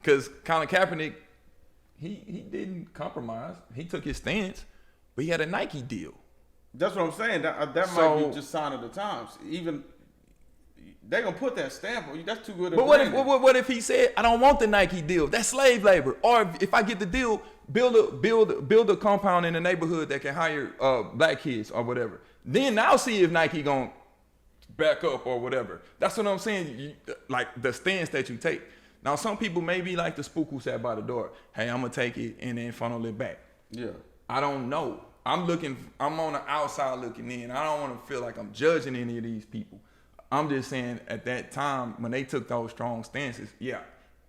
Because Colin Kaepernick, he didn't compromise. He took his stance, but he had a Nike deal. That's what I'm saying. That might be just sign of the times. Even they gonna put that stamp on you. That's too good. But what if he said, I don't want the Nike deal? That's slave labor. Or if I get the deal, build a compound in the neighborhood that can hire black kids or whatever. Then I'll see if Nike gonna back up or whatever. That's what I'm saying. Like the stance that you take. Now some people may be like the spook who sat by the door. Hey, I'm gonna take it and then funnel it back. Yeah. I don't know. I'm on the outside looking in. I don't want to feel like I'm judging any of these people. I'm just saying at that time when they took those strong stances, yeah,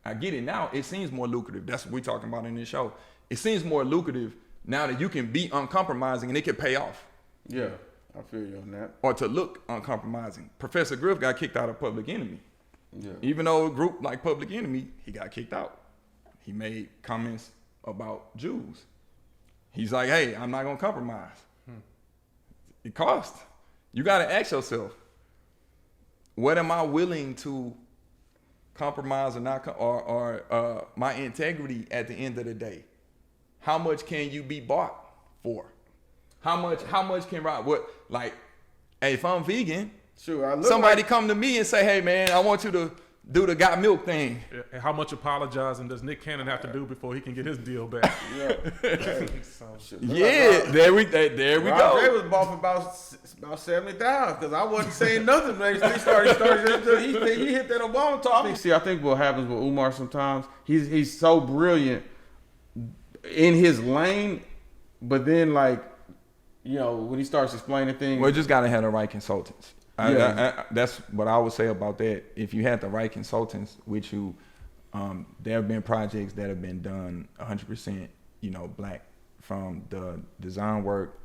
I get it now. It seems more lucrative. That's what we're talking about in this show. It seems more lucrative now that you can be uncompromising and it can pay off. Yeah, I feel you on that. Or to look uncompromising. Professor Griff got kicked out of Public Enemy. Yeah. Even though a group like Public Enemy, he got kicked out. He made comments about Jews. He's like, hey, I'm not gonna compromise. It costs. You gotta ask yourself, what am I willing to compromise or not, or my integrity at the end of the day? How much can you be bought for? How much can Rob? What, like, hey, if I'm vegan, sure, somebody come to me and say, hey man, I want you to do the got milk thing. And how much apologizing does Nick Cannon have to do before he can get his deal back? Yeah. There we go. Ray was bought for about 70,000 because I wasn't saying nothing. He started. He hit that Obama talk. See, I think what happens with Umar sometimes, he's so brilliant in his lane, but then like, you know, when he starts explaining things, well, just gotta have the right consultants. That's what I would say about that. If you had the right consultants with you, there have been projects that have been done 100%, you know, black, from the design work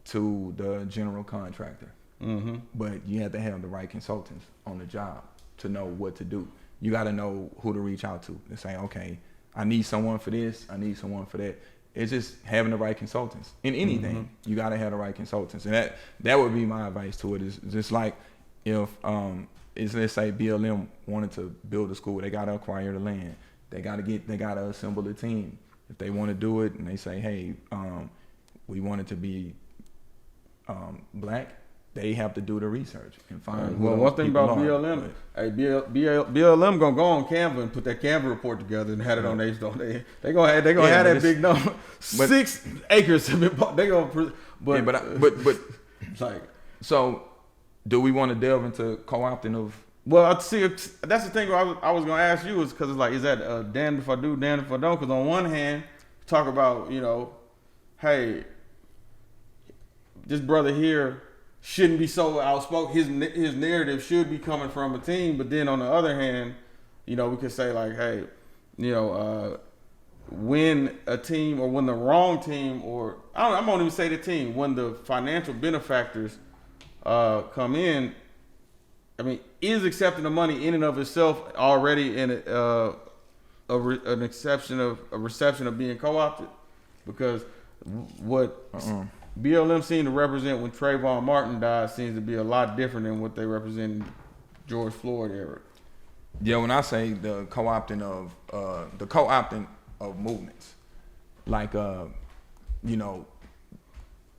to the general contractor. Mm-hmm. But you have to have the right consultants on the job to know what to do. You got to know who to reach out to and say, okay, I need someone for this, I need someone for that. It's just having the right consultants in anything. Mm-hmm. You got to have the right consultants, and that would be my advice to it. Is just like if let's say BLM wanted to build a school, they got to acquire the land. They got to assemble a team. If they want to do it, and they say, hey, we want it to be black, they have to do the research and find. Well, one thing about BLM, BLM gonna go on Canva and put that Canva report together and have it on their. They gonna have that big number. 6 acres have been bought. They gonna, but like, so do we want to delve into co-opting of? Well, see, that's the thing I was gonna ask you, is because it's like, is that damned if I do, damned if I don't? Because on one hand, talk about, you know, hey, this brother here shouldn't be so outspoken. His narrative should be coming from a team. But then on the other hand, you know, we could say like, hey, you know, when a team, or when the wrong team, or I'm gonna even say the team, when the financial benefactors come in, I mean, is accepting the money in and of itself already in an reception of being co-opted? Because what BLM seemed to represent when Trayvon Martin died seems to be a lot different than what they represent in George Floyd era. Yeah, when I say the co-opting of movements, like you know,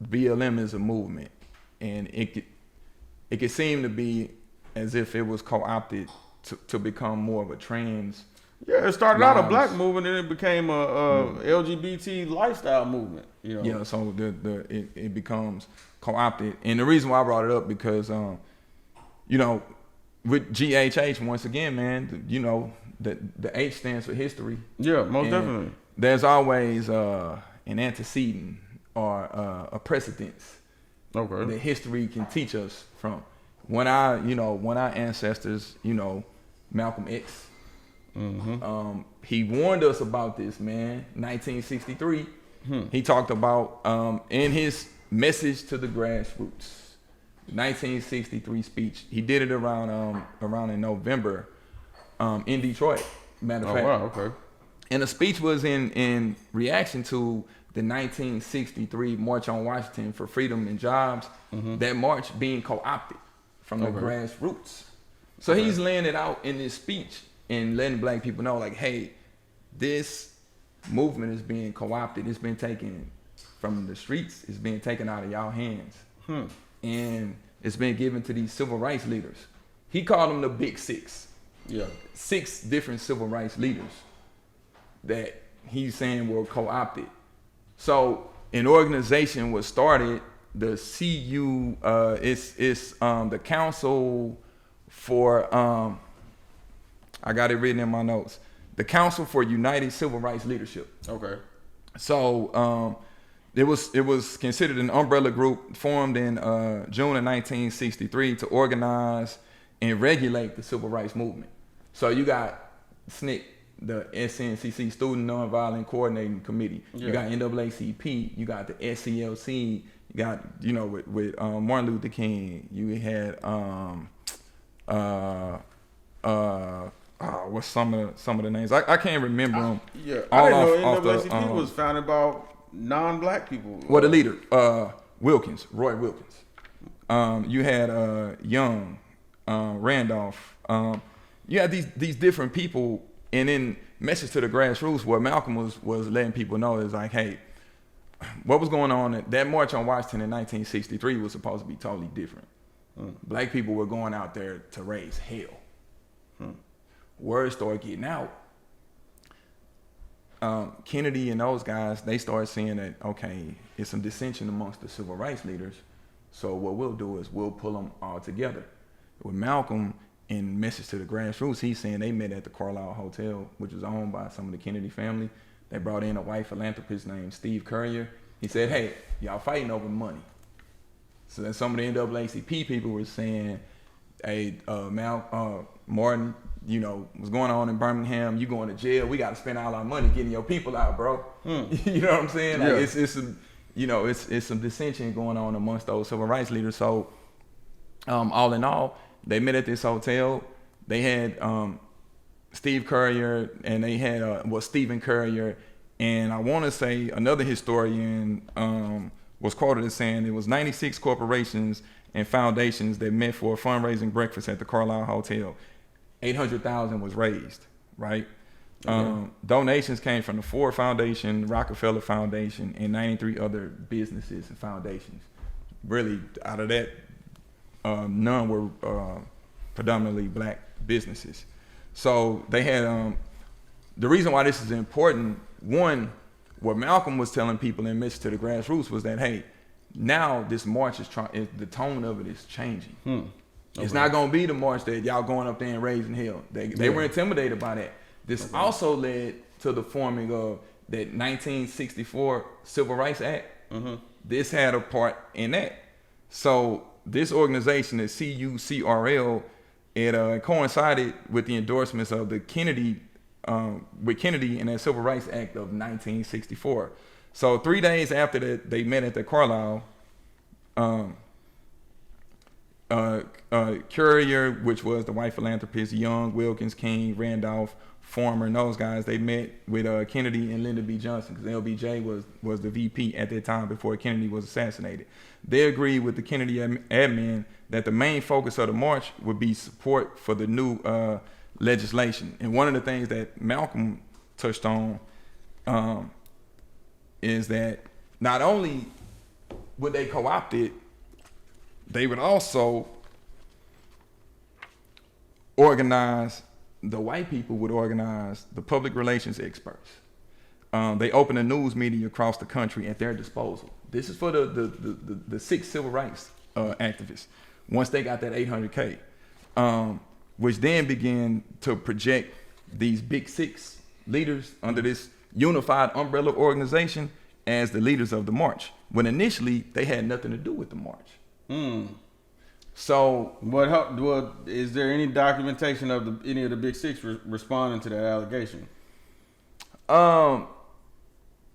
BLM is a movement, and it could seem to be as if it was co-opted to become more of a trans. Yeah, it started out a black movement and it became a LGBT lifestyle movement. You know? Yeah, so it becomes co-opted, and the reason why I brought it up because you know, with GHH, once again, man, you know, the H stands for history. Yeah, most definitely. There's always an antecedent or a precedence that history can teach us from. When our ancestors, you know, Malcolm X, he warned us about this, man. 1963, he talked about in his message to the grassroots, 1963 speech. He did it around in November, in Detroit. Matter of fact. Wow, okay. And the speech was in reaction to the 1963 March on Washington for Freedom and Jobs. That march being co-opted from the grassroots. So he's laying it out in this speech and letting black people know, like, hey, this movement is being co-opted. It's been taken from the streets. It's being taken out of y'all hands. And it's been given to these civil rights leaders. He called them the Big Six. Yeah. 6 different civil rights leaders that he's saying were co-opted. So an organization was started, the CU, it's the Council for, I got it written in my notes, the Council for United Civil Rights Leadership. Okay. So it was considered an umbrella group formed in June of 1963 to organize and regulate the civil rights movement. So you got SNCC, the SNCC, Student Nonviolent Coordinating Committee. Yeah. You got NAACP. You got the SCLC. You got, with Martin Luther King. You had what's some of the names? I can't remember them. Yeah, All I didn't off know the, NAACP was founded by non-black people. Well, the leader, Roy Wilkins. You had Young, Randolph. You had these different people, and then message to the grassroots. What Malcolm was letting people know is like, hey, what was going on? That march on Washington in 1963 was supposed to be totally different. Black people were going out there to raise hell. Word started getting out. Kennedy and those guys, they started seeing that, okay, it's some dissension amongst the civil rights leaders. So what we'll do is we'll pull them all together. With Malcolm, in message to the grassroots, he's saying they met at the Carlisle Hotel, which was owned by some of the Kennedy family. They brought in a white philanthropist named Steve Currier. He said, hey, y'all fighting over money. So then some of the NAACP people were saying, hey, Martin, what's going on in Birmingham? You going to jail? We got to spend all our money getting your people out, bro. You know what I'm saying? Like, Yeah. it's some dissension going on amongst those civil rights leaders. So all in all, they met at this hotel. They had Steve Currier, and they had Stephen Currier, and I want to say another historian was quoted as saying it was 96 corporations and foundations that met for a fundraising breakfast at the Carlisle Hotel. 800,000 was raised, right? Donations came from the Ford Foundation, Rockefeller Foundation, and 93 other businesses and foundations. Really, out of that, none were predominantly black businesses. So they had, the reason why this is important, one, what Malcolm was telling people in message to the grassroots was that, hey, now this march the tone of it is changing. It's not going to be the march that y'all going up there and raising hell. They were intimidated by that. This also led to the forming of that 1964 Civil Rights Act. This had a part in that. So this organization, the CUCRL, it coincided with the endorsements of the Kennedy and that Civil Rights Act of 1964. So 3 days after that, they met at the Carlisle. Currier, which was the white philanthropist, Young, Wilkins, King, Randolph, Farmer, and those guys, they met with Kennedy and Lyndon B. Johnson, because LBJ was the VP at that time before Kennedy was assassinated. They agreed with the Kennedy admin that the main focus of the march would be support for the new legislation. And one of the things that Malcolm touched on is that not only would they co-opt it, they would also the white people would organize the public relations experts. They opened a news media across the country at their disposal. This is for the 6 civil rights activists. Once they got that 800K, which then began to project these big 6 leaders under this unified umbrella organization as the leaders of the march, when initially they had nothing to do with the march. So, is there any documentation of any of the big 6 responding to that allegation? I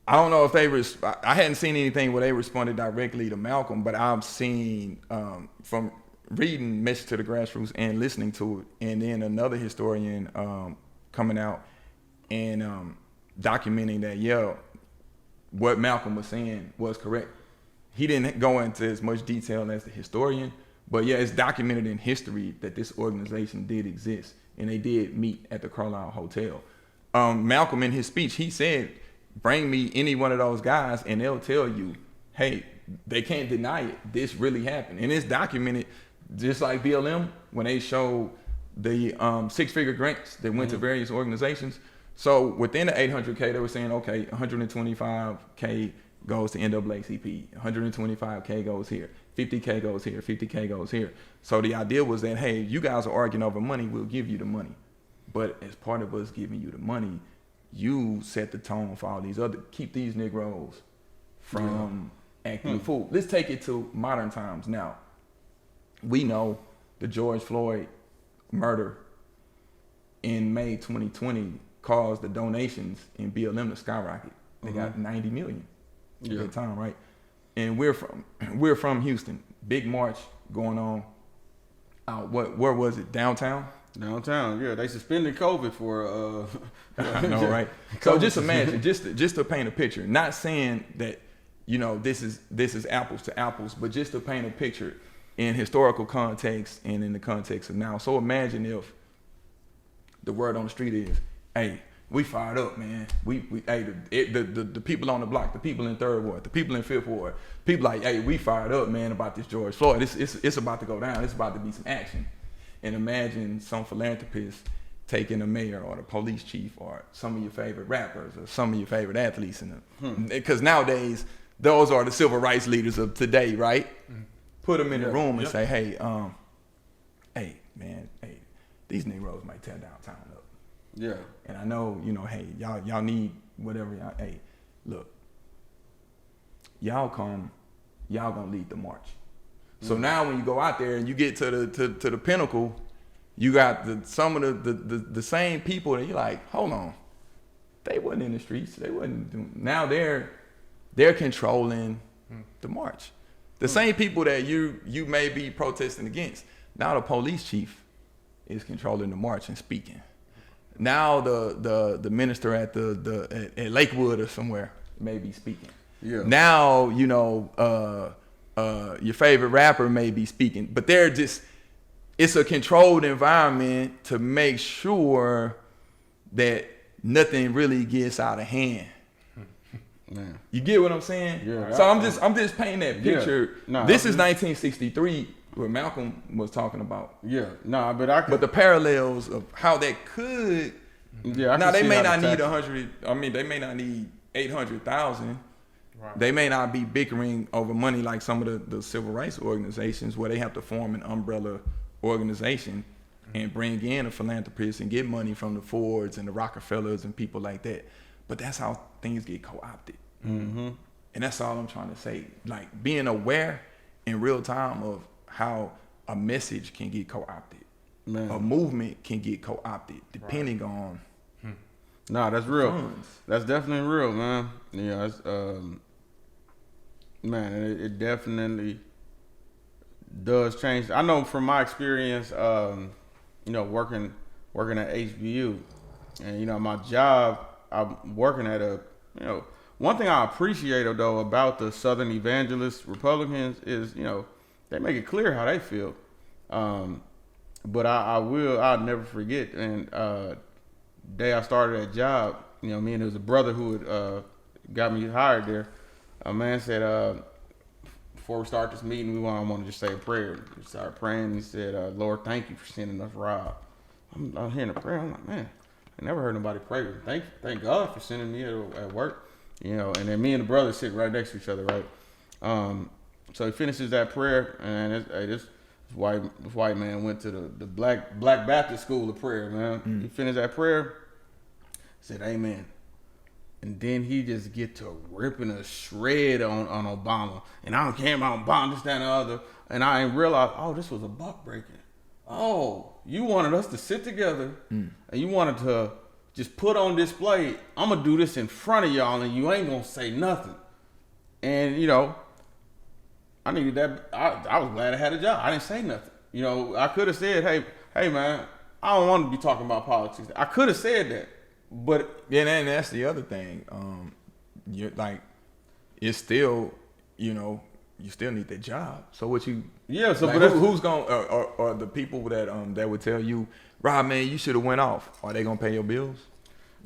don't know if I hadn't seen anything where they responded directly to Malcolm, but I've seen from reading Message to the Grassroots and listening to it, and then another historian coming out and documenting that, what Malcolm was saying was correct. He didn't go into as much detail as the historian, but it's documented in history that this organization did exist, and they did meet at the Carlisle Hotel. Malcolm in his speech, he said, bring me any one of those guys and they'll tell you, hey, they can't deny it. This really happened. And it's documented, just like BLM, when they showed the 6-figure grants that went to various organizations. So within the 800K, they were saying, okay, 125K goes to NAACP, 125K goes here, 50K goes here, 50K goes here. So the idea was that, hey, you guys are arguing over money, we'll give you the money. But as part of us giving you the money, you set the tone for all these other, keep these Negroes from acting a fool. Let's take it to modern times now. We know the George Floyd murder in May 2020 caused the donations in BLM to skyrocket. They got 90 million at that time, right? And we're from Houston. Big march going on out, where was it? Downtown? Downtown, yeah. They suspended COVID for I know, right? So just imagine, just to paint a picture, not saying that, you know, this is apples to apples, but just to paint a picture in historical context and in the context of now. So imagine if the word on the street is, hey, we fired up, man. The people on the block, the people in 3rd Ward, the people in 5th Ward, people like, hey, we fired up, man, about this George Floyd. It's about to go down. It's about to be some action. And imagine some philanthropist taking the mayor or the police chief or some of your favorite rappers or some of your favorite athletes in them. Because nowadays, those are the civil rights leaders of today, right? Put them in the room and say, hey, man, these Negroes might tear downtown up. Yeah. And I know, you know, hey, y'all need whatever y'all, hey, look, y'all gonna lead the march. So now when you go out there and you get to the pinnacle, you got some of the same people that you're like, hold on, they wasn't in the streets, they wasn't doing, now they're controlling the march. The same people that you may be protesting against, now the police chief is controlling the march and speaking. Now the minister at at Lakewood or somewhere may be speaking. Yeah. Now, you know, your favorite rapper may be speaking, but it's a controlled environment to make sure that nothing really gets out of hand. Man. You get what I'm saying? Yeah. So I'm just painting that picture. Yeah. This is 1963, what Malcolm was talking about. Yeah. But the parallels of how that could. Yeah. Now they may not need 100. I mean, they may not need 800,000. Right. They may not be bickering over money like some of the civil rights organizations where they have to form an umbrella organization and bring in a philanthropist and get money from the Fords and the Rockefellers and people like that. But that's how things get co-opted. And that's all I'm trying to say. Like being aware in real time of how a message can get co-opted. Man. A movement can get co-opted depending on that's real. Funds. That's definitely real, man. Yeah, it's, man, it definitely does change. I know from my experience, you know, working at HBU, and you know, my job, I'm working at you know, one thing I appreciate though about the Southern Evangelist Republicans is, you know, they make it clear how they feel. But I'll never forget. And day I started that job, you know, me and there was a brother who had got me hired there. A man said, before we start this meeting, we want to just say a prayer. We started praying. He said, Lord, thank you for sending us Rob. I'm hearing a prayer. I'm like, man, I never heard nobody pray. Thank God for sending me at work. You know, and then me and the brother sit right next to each other, right? So he finishes that prayer, and this white man went to the Black Baptist School of Prayer, man. He finished that prayer, said amen. And then he just get to ripping a shred on Obama. And I don't care about Obama, this, that, and the other. And I didn't realize, oh, this was a buck breaking. Oh, you wanted us to sit together and you wanted to just put on display, I'm going to do this in front of y'all and you ain't going to say nothing. And, you know, I needed that. I was glad I had a job. I didn't say nothing. You know, I could have said, hey, man, I don't want to be talking about politics. I could have said that. But yeah, and that's the other thing. You're like, it's still, you know, you still need that job. So what you? Yeah. So like, who's gonna or the people that would tell you, Rob, man, you should have went off. Are they gonna pay your bills?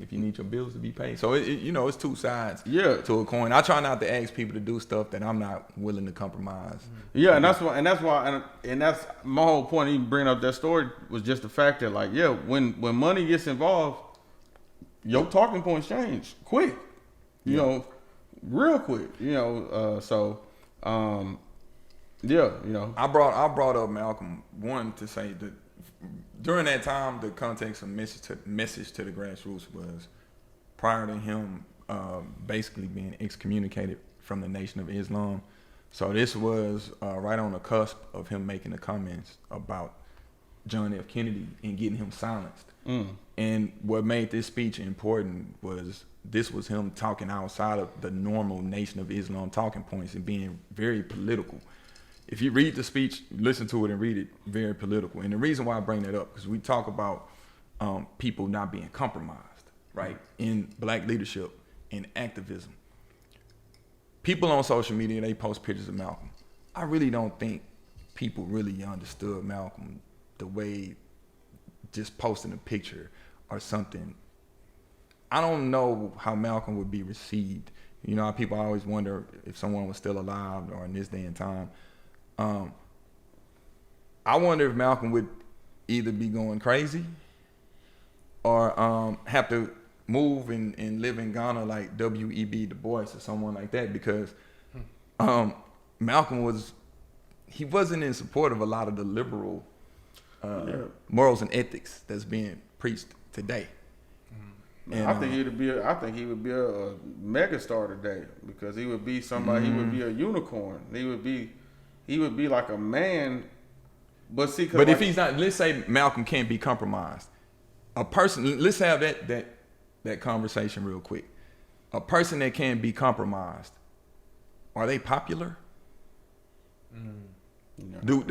if you need your bills to be paid. So it's two sides Yeah. to a coin. I try not to ask people to do stuff that I'm not willing to compromise. Yeah, and that's why, and that's my whole point. Even bringing up that story was just the fact that, like, yeah, when money gets involved, your talking points change quick. You know, real quick. You know, yeah, you know. I brought up Malcolm one to say that during that time, the context of message to the grassroots was prior to him basically being excommunicated from the Nation of Islam. So this was right on the cusp of him making the comments about John F. Kennedy and getting him silenced. And what made this speech important was this was him talking outside of the normal Nation of Islam talking points and being very political. If you read the speech, listen to it and read it, very political. And the reason why I bring that up, because we talk about people not being compromised, right, in black leadership, in activism. People on social media, they post pictures of Malcolm. I really don't think people really understood Malcolm the way just posting a picture or something. I don't know how Malcolm would be received. You know, people always wonder if someone was still alive or in this day and time. I wonder if Malcolm would either be going crazy or have to move and live in Ghana like W.E.B. Du Bois or someone like that, because Malcolm wasn't in support of a lot of the liberal morals and ethics that's being preached today. And, I think he would be a mega star today, because he would be somebody. He would be a unicorn. He would be like a man. But see, but if he's not, let's say Malcolm can't be compromised. A person, let's have that conversation real quick. A person that can't be compromised, are they popular? Do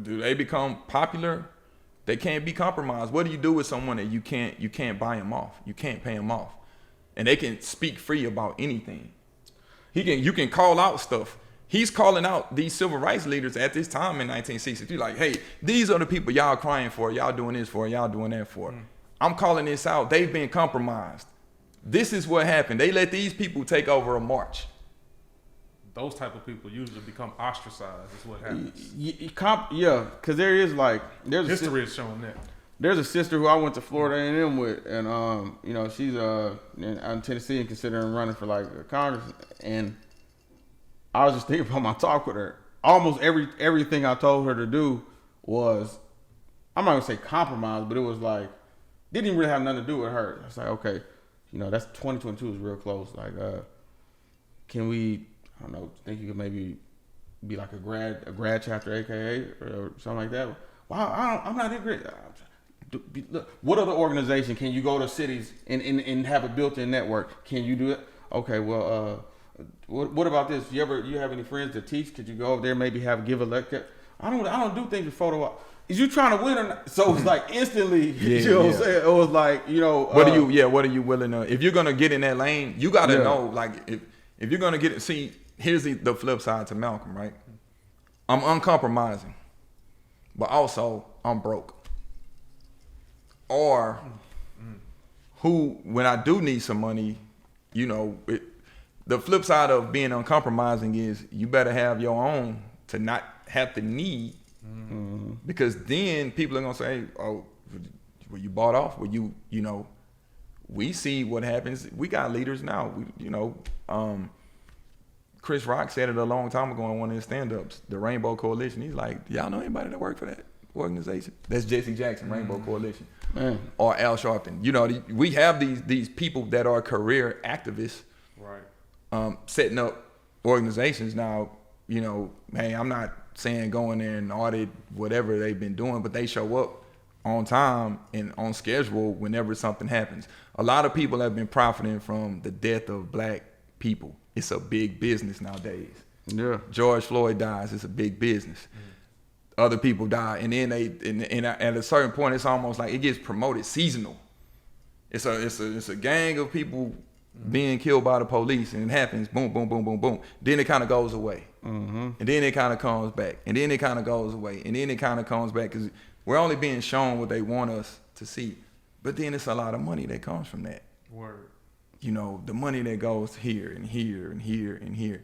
they become popular? They can't be compromised. What do you do with someone that you can't buy him off? You can't pay him off, and they can speak free about anything. You can call out stuff. He's calling out these civil rights leaders at this time in 1963, like, hey, these are the people y'all crying for, y'all doing this for, y'all doing that for. I'm calling this out. They've been compromised. This is what happened. They let these people take over a march. Those type of people usually become ostracized. Is what happens. Yeah, because there's history is showing that. There's a sister who I went to Florida A&M with, and you know, she's in Tennessee and considering running for like Congress. And I was just thinking about my talk with her. Almost everything I told her to do was, I'm not gonna say compromise, but it was like, didn't even really have nothing to do with her. It's like, okay, you know, that's 2022 is real close. Like, can we? I don't know. Think you could maybe be like a grad chapter, AKA, or something like that. Well, I'm not in grad. Look, what other organization can you go to cities and have a built-in network? Can you do it? Okay, well, what about this? You have any friends that teach? Could you go over there, maybe give a lecture? I don't do things with photo op. Is you trying to win or not? So it's like instantly, you know what I'm saying? It was like, you know. What are you willing to, if you're going to get in that lane, you got to know, like, if you're going to get it, see, here's the flip side to Malcolm, right? I'm uncompromising, but also I'm broke. Or when I do need some money, you know, the flip side of being uncompromising is you better have your own to not have to need, because then people are gonna say, oh, were you bought off? Were you know, we see what happens. We got leaders now. Chris Rock said it a long time ago in one of his stand-ups, the Rainbow Coalition. He's like, y'all know anybody that work for that organization? That's Jesse Jackson, Rainbow Coalition. Man. Or Al Sharpton. You know, we have these people that are career activists, right? Setting up organizations now. You know, hey, I'm not saying go in there and audit whatever they've been doing, but they show up on time and on schedule whenever something happens. A lot of people have been profiting from the death of black people. It's a big business nowadays. Yeah. George Floyd dies. It's a big business. Other people die, and then at a certain point, it's almost like it gets promoted seasonal. It's a gang of people being killed by the police, and it happens, boom, boom, boom, boom, boom. Then it kind of goes away, and then it kind of comes back, and then it kind of goes away, and then it kind of comes back, because we're only being shown what they want us to see. But then it's a lot of money that comes from that. Word. You know, the money that goes here and here and here and here,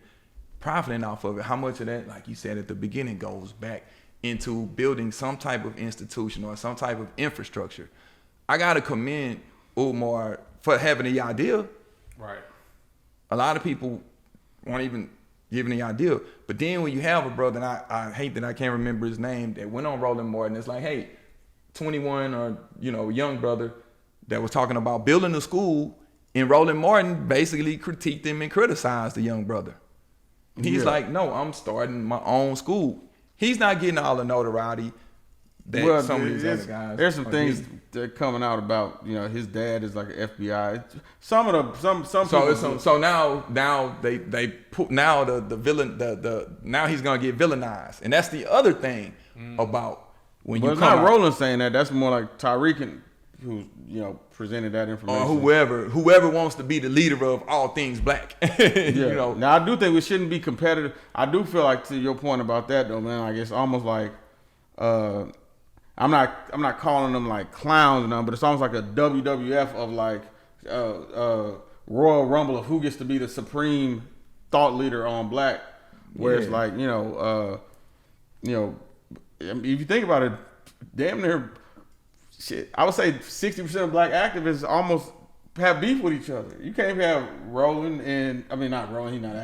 profiting off of it. How much of that, like you said at the beginning, goes back into building some type of institution or some type of infrastructure? I gotta commend Umar for having the idea. Right. A lot of people won't even give the idea. But then when you have a brother, and I hate that I can't remember his name, that went on Rolling Martin, it's like, hey, 21 or, you know, young brother that was talking about building a school, and Rolling Martin basically critiqued him and criticized the young brother. And he's like, no, I'm starting my own school. He's not getting all the notoriety that some of these other guys. There's some things that are coming out about, you know, his dad is like an FBI. Some of the some people. So now they put now the villain now he's gonna get villainized, and that's the other thing about when but you it's come not out, Roland saying that. That's more like Tyreek who, you know, presented that information. or whoever wants to be the leader of all things black. You know. Now I do think we shouldn't be competitive. I do feel like, to your point about that though, man, like it's almost like I'm not calling them like clowns and but it's almost like a WWF of like Royal Rumble of who gets to be the supreme thought leader on black, where it's like, you know, if you think about it, damn near shit, I would say 60% of black activists almost have beef with each other. You can't have Roland and not Roland, he's not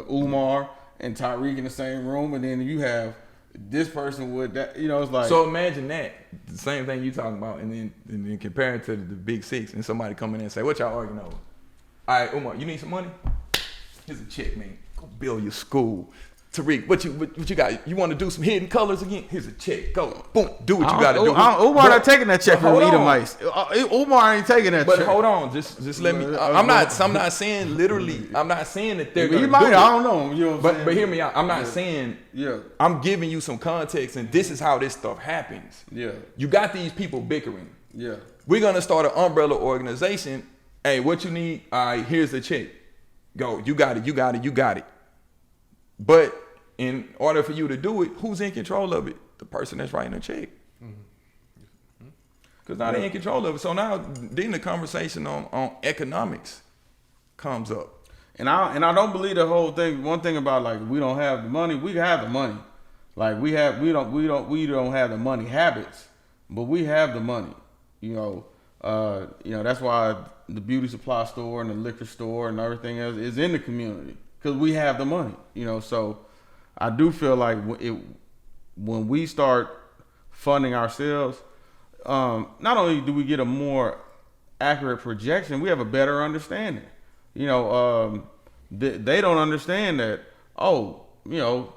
Umar and Tyreek in the same room, and then you have this person with that, you know, it's like. So imagine that, the same thing you talking about, and then compare it to the Big Six, and somebody come in and say, what y'all arguing over? All right, Umar, you need some money? Here's a check, man. Go build your school. Tariq, what you got? You want to do some hidden colors again? Here's a check. Go, boom, do what you got to do. Umar not taking that check from Edomites. Umar ain't taking that check. But hold on, just let me. I'm not saying literally. I'm not saying that they're gonna might, do it. I don't know. You know what but hear me out. I'm not saying. Yeah. I'm giving you some context, and this is how this stuff happens. Yeah. You got these people bickering. Yeah. We're gonna start an umbrella organization. Hey, what you need? All right, here's the check. Go. You got it. You got it. You got it. But in order for you to do it, who's in control of it? The person that's writing the check. Because now they're in control of it. So now then the conversation on economics comes up. And I don't believe the whole thing. One thing about like we don't have the money, we have the money. Like we don't have the money habits, but we have the money. You know, that's why the beauty supply store and the liquor store and everything else is in the community, because we have the money. You know, so I do feel like when we start funding ourselves, not only do we get a more accurate projection, we have a better understanding. You know, they don't understand that. Oh, you know,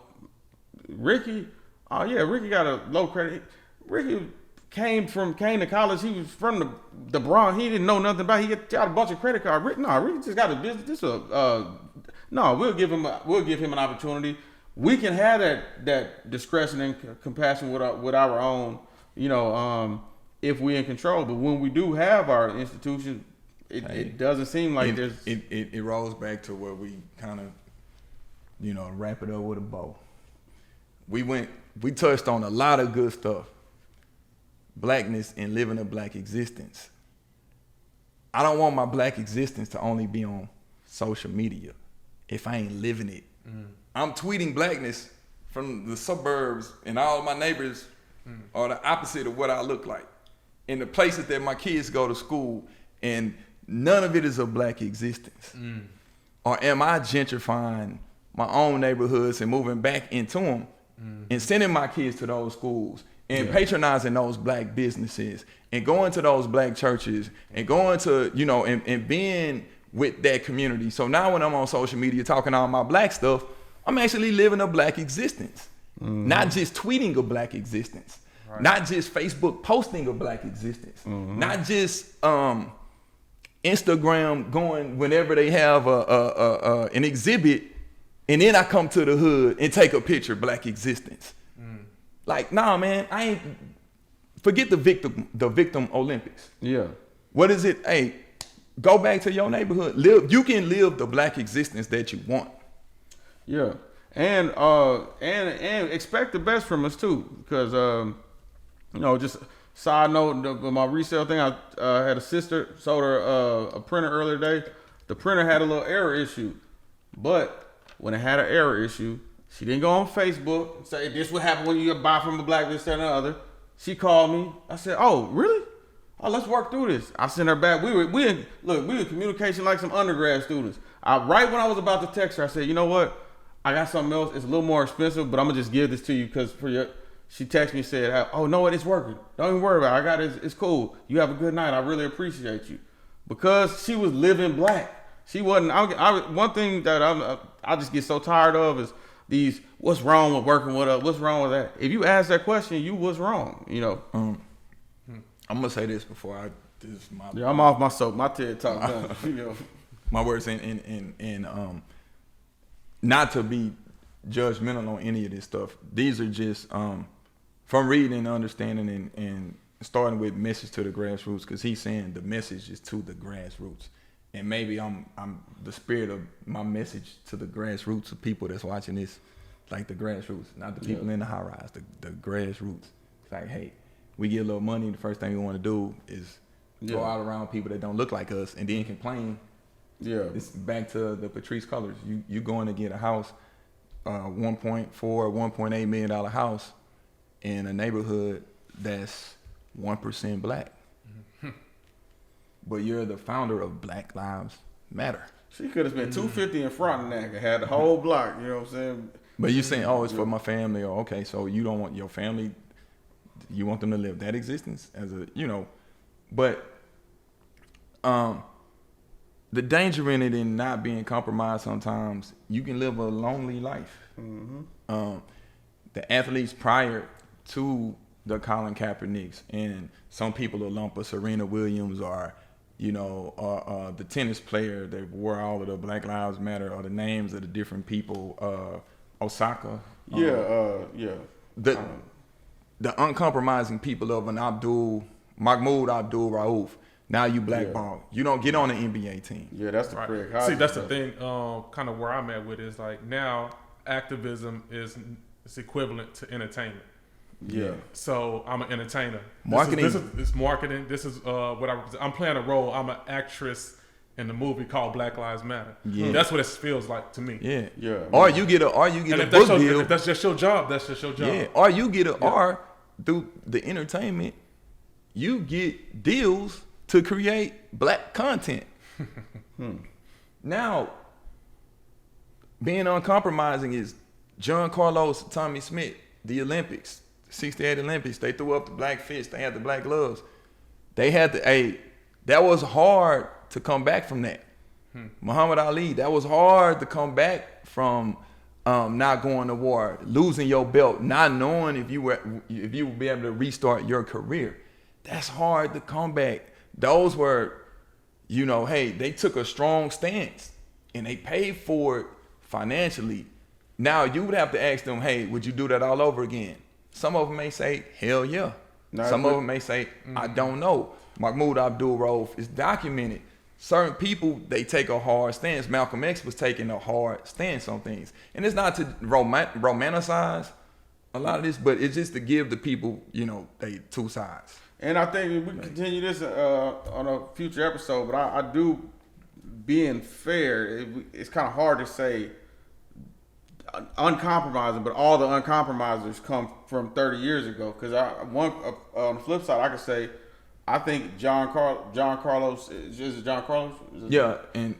Ricky got a low credit. Ricky came to college. He was from the Bronx. He didn't know nothing about it. He got a bunch of credit cards. Ricky just got a business. We'll give him an opportunity. We can have that discretion and compassion with our own, you know, if we're in control. But when we do have our institutions, it doesn't seem like there's. It rolls back to where we kind of, you know, wrap it up with a bow. We touched on a lot of good stuff. Blackness and living a black existence. I don't want my black existence to only be on social media if I ain't living it. I'm tweeting blackness from the suburbs, and all my neighbors are the opposite of what I look like. In the places that my kids go to school, and none of it is a black existence. Or am I gentrifying my own neighborhoods and moving back into them and sending my kids to those schools and patronizing those black businesses and going to those black churches and going to, you know, and being with that community. So now when I'm on social media talking all my black stuff, I'm actually living a black existence. Not just tweeting a black existence. Right. Not just Facebook posting a black existence. Not just Instagram going whenever they have an exhibit, and then I come to the hood and take a picture, black existence. Like, nah, man, I ain't. Forget the victim Olympics. Yeah. What is it? Hey, go back to your neighborhood. You can live the black existence that you want. Yeah, and expect the best from us too, because you know, just Side note, my resale thing, I had a sister, sold her a printer earlier today. The printer had a little error issue. But when it had an error issue, she didn't go on Facebook and say, this what happened when you buy from a black, this, that, and the other. She called me. I said, oh, really? Oh, let's work through this. I sent her back. We were in communication like some undergrad students. Right when I was about to text her, I said, you know what? I got something else. It's a little more expensive, but I'm going to just give this to you because she texted me and said, oh, no, it's working. Don't even worry about it. I got it. It's cool. You have a good night. I really appreciate you. Because she was living black. She wasn't. One thing that I just get so tired of is these, what's wrong with working with us? What's wrong with that? If you ask that question, you was wrong, you know. I'm going to say this before I'm off my soap. My TED Talk done. You know. My words in not to be judgmental on any of this stuff. These are just from reading and understanding and starting with message to the grassroots, because he's saying the message is to the grassroots, and maybe I'm the spirit of my message to the grassroots of people that's watching this, like the grassroots, not the people in the high rise, the grassroots. It's like, hey, we get a little money, the first thing we want to do is go out around people that don't look like us and then complain. Yeah, it's back to the Patrice colors. You going to get a house, $1.8 million house in a neighborhood that's 1% black, but you're the founder of Black Lives Matter. She could have spent $250 in front of that and had the whole block. You know what I'm saying? But you're saying, oh, it's for my family, or okay, so you don't want your family, you want them to live that existence as a, you know, but the danger in it in not being compromised, sometimes you can live a lonely life. The athletes prior to the Colin Kaepernicks, and some people will lump a Serena Williams or, you know, the tennis player that wore all of the Black Lives Matter, or the names of the different people, Osaka. The uncompromising people of an Mahmoud Abdul Rauf. Now you blackball. You don't get on the NBA team. Yeah, that's the correct. See, that's the thing. Kind of where I'm at with it is like now activism is equivalent to entertainment. Yeah. So I'm an entertainer. Marketing. It's marketing. This is what I'm playing a role. I'm an actress in the movie called Black Lives Matter. Yeah. That's what it feels like to me. Yeah. Yeah. Or you get a book deal. If that's just your job, that's just your job. Yeah. Or you get or through the entertainment, you get deals to create black content. Now, being uncompromising is John Carlos, Tommy Smith, the Olympics, 68 Olympics. They threw up the black fist. They had the black gloves. They had that was hard to come back from that. Muhammad Ali, that was hard to come back from not going to war, losing your belt, not knowing if you would be able to restart your career. That's hard to come back. Those were, you know, hey, they took a strong stance and they paid for it financially. Now you would have to ask them, hey, would you do that all over again? Some of them may say, hell yeah. Some of them may say, I don't know. Mahmoud Abdul Rauf is documented. Certain people, they take a hard stance. Malcolm X was taking a hard stance on things. And it's not to romanticize a lot of this, but it's just to give the people, you know, they two sides. And I think we can continue this on a future episode, but I do, being fair, it's kind of hard to say uncompromising, but all the uncompromisers come from 30 years ago. Because on the flip side, I could say, I think John Carlos is it John Carlos? Yeah, and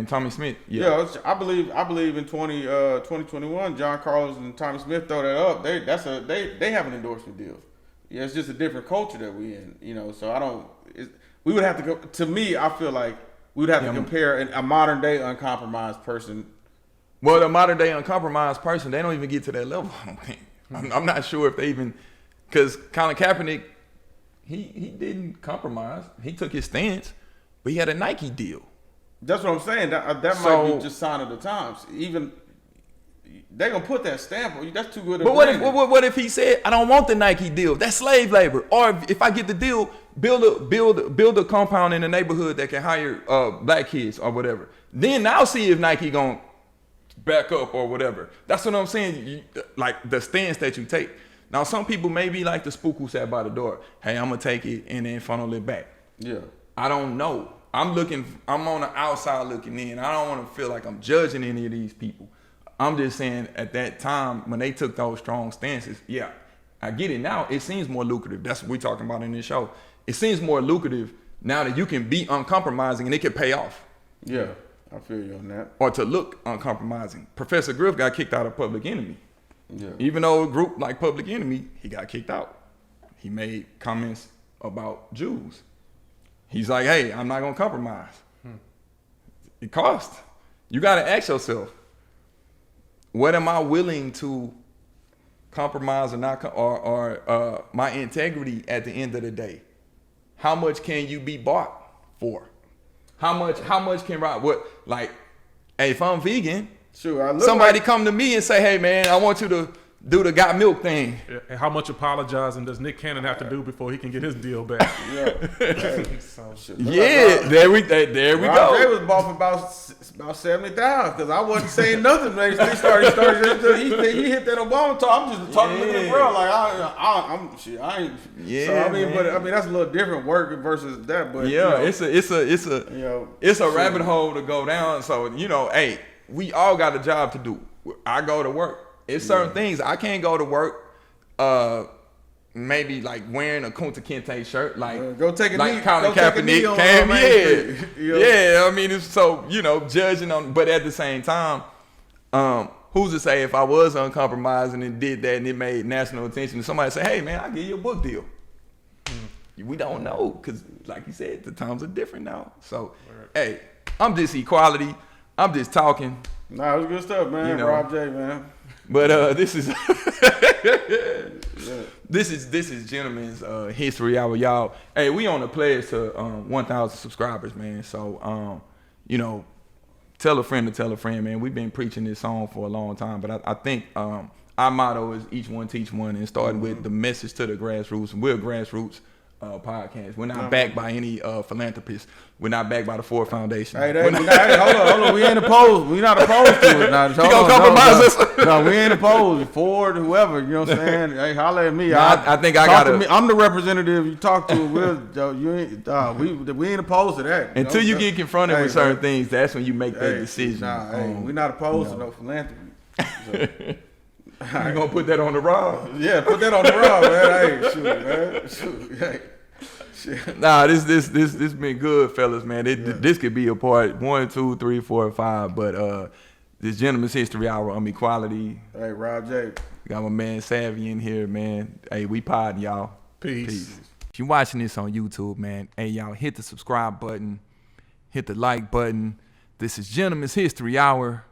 Tommy Smith. Yeah, I believe in 2021, John Carlos and Tommy Smith throw that up. They have an endorsement deal. Yeah, it's just a different culture that we in, you know. So we would have to go. To me, I feel like we would have to compare a modern day uncompromised person. Well, the modern day uncompromised person, they don't even get to that level. I'm not sure if they even, because Colin Kaepernick, he didn't compromise. He took his stance, but he had a Nike deal. That's what I'm saying. That might be just sign of the times. Even they gonna put that stamp on you. That's too good. But what if he said, I don't want the Nike deal? That's slave labor. Or if I get the deal, build a compound in the neighborhood that can hire black kids or whatever. Then I'll see if Nike gonna back up or whatever. That's what I'm saying. Like the stance that you take. Now, some people may be like the spook who sat by the door. Hey, I'm gonna take it and then funnel it back. Yeah. I don't know. I'm on the outside looking in. I don't want to feel like I'm judging any of these people. I'm just saying at that time when they took those strong stances, yeah, I get it now. It seems more lucrative. That's what we're talking about in this show. It seems more lucrative now that you can be uncompromising and it can pay off. Yeah, I feel you on that. Or to look uncompromising. Professor Griff got kicked out of Public Enemy. Yeah. Even though a group like Public Enemy, he got kicked out. He made comments about Jews. He's like, hey, I'm not gonna compromise. It costs. You gotta ask yourself, what am I willing to compromise or not, or my integrity at the end of the day? How much can you be bought for? How much can Rob, what, like, hey, if I'm vegan, sure, somebody come to me and say, hey man, I want you to do the got milk thing. And how much apologizing does Nick Cannon have to do before he can get his deal back? Yeah. There we go. They was bought for about 70,000 because I wasn't saying nothing. They started. He hit that Obama talk. I'm just talking to the world like I'm shit. I ain't. Yeah. So, I mean, that's a little different work versus that. But yeah, you know, it's a rabbit hole to go down. So hey, we all got a job to do. I go to work. It's certain things I can't go to work. Maybe like wearing a Kunta Kinte shirt, like go take a like knee, Colin Kaepernick came. Yeah. I mean, it's so judging on, but at the same time, who's to say if I was uncompromising and did that and it made national attention, and somebody say, hey man, I'll give you a book deal. We don't know because, like you said, the times are different now. So, hey, I'm just equality. I'm just talking. Nah, it was good stuff, man. Rob J, man. But this is this is Gentleman's History Hour, y'all. Hey, we on the pledge to 1,000 subscribers, man. So tell a friend to tell a friend, man. We've been preaching this song for a long time, but I think our motto is each one teach one, and starting with the message to the grassroots. And we're a grassroots podcast. We're not backed by any philanthropists. We're not backed by the Ford Foundation. Hey, hold on. We ain't opposed. We not opposed to it. Now, you gonna compromise us? No, we ain't opposed. Ford, whoever, you know what I'm saying? Hey, holler at me. No, I think I got to. I'm the representative you talk to. We ain't opposed to that. Until you get confronted with certain things, that's when you make that decision. We're not opposed to no philanthropy. So. You gonna put that on the Rob? Yeah, put that on the Rob, man. Hey, shoot, man. Shoot, hey. Shit. Nah, this been good, fellas, man. This could be a part 1, 2, 3, 4, 5. But this Gentleman's History Hour on equality. Hey, Rob J. Got my man Savvi in here, man. Hey, we podding, y'all. Peace. If you're watching this on YouTube, man, hey, y'all, hit the subscribe button, hit the like button. This is Gentleman's History Hour.